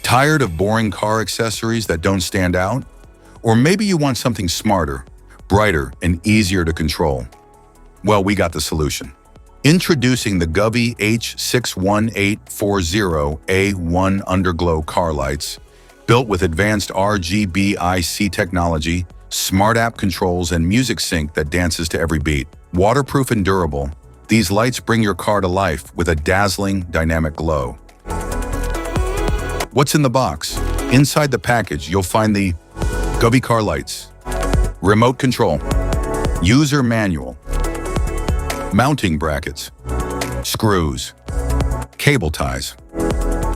Tired of boring car accessories that don't stand out? Or maybe you want something smarter, brighter, and easier to control? Well, we got the solution. Introducing the Govee H61840A1 Underglow car lights, built with advanced RGB IC technology, smart app controls, and music sync that dances to every beat. Waterproof and durable, these lights bring your car to life with a dazzling, dynamic glow. What's in the box? Inside the package, you'll find the Govee car lights, remote control, user manual, mounting brackets, screws, cable ties,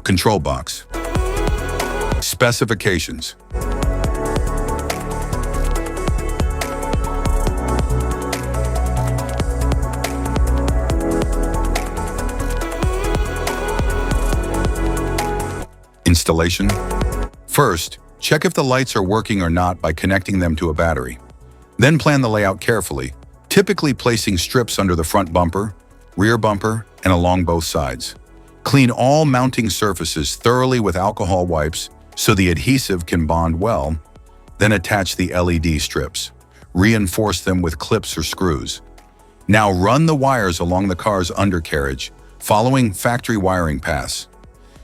control box, specifications. Installation. First, check if the lights are working or not by connecting them to a battery. Then plan the layout carefully, typically placing strips under the front bumper, rear bumper, and along both sides. Clean all mounting surfaces thoroughly with alcohol wipes so the adhesive can bond well. Then attach the LED strips. Reinforce them with clips or screws. Now run the wires along the car's undercarriage, following factory wiring paths.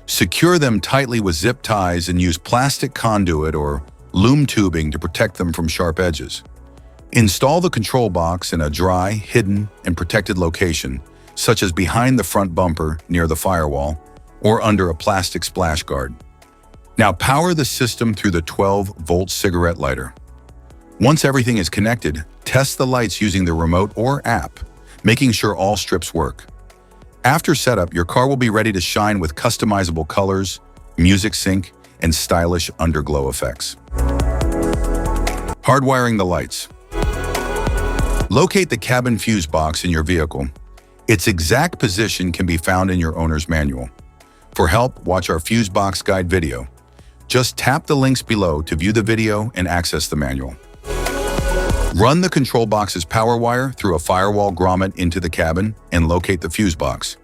Secure them tightly with zip ties and use plastic conduit or loom tubing to protect them from sharp edges. Install the control box in a dry, hidden, and protected location, such as behind the front bumper near the firewall or under a plastic splash guard. Now power the system through the 12-volt cigarette lighter. Once everything is connected, test the lights using the remote or app, making sure all strips work. After setup, your car will be ready to shine with customizable colors, music sync, and stylish underglow effects. Hardwiring the lights. Locate the cabin fuse box in your vehicle. Its exact position can be found in your owner's manual. For help, watch our fuse box guide video. Just tap the links below to view the video and access the manual. Run the control box's power wire through a firewall grommet into the cabin and locate the fuse box.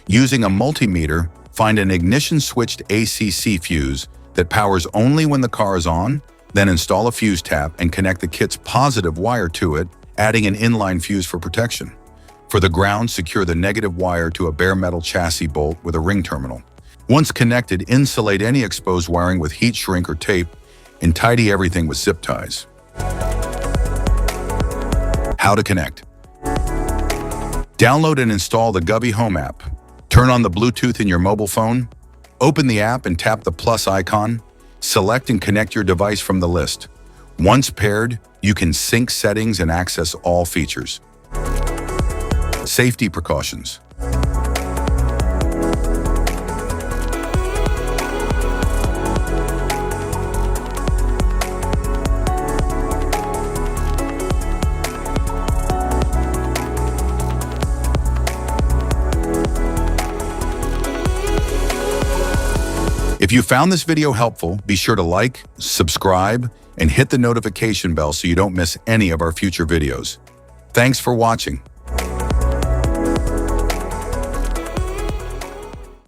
Using a multimeter, find an ignition-switched ACC fuse that powers only when the car is on, then install a fuse tap and connect the kit's positive wire to it, adding an inline fuse for protection. For the ground, secure the negative wire to a bare metal chassis bolt with a ring terminal. Once connected, insulate any exposed wiring with heat shrink or tape and tidy everything with zip ties. How to connect. Download and install the Govee Home app. Turn on the Bluetooth in your mobile phone. Open the app and tap the plus icon. Select and connect your device from the list. Once paired, you can sync settings and access all features. Safety precautions. If you found this video helpful, be sure to like, subscribe, and hit the notification bell so you don't miss any of our future videos. Thanks for watching.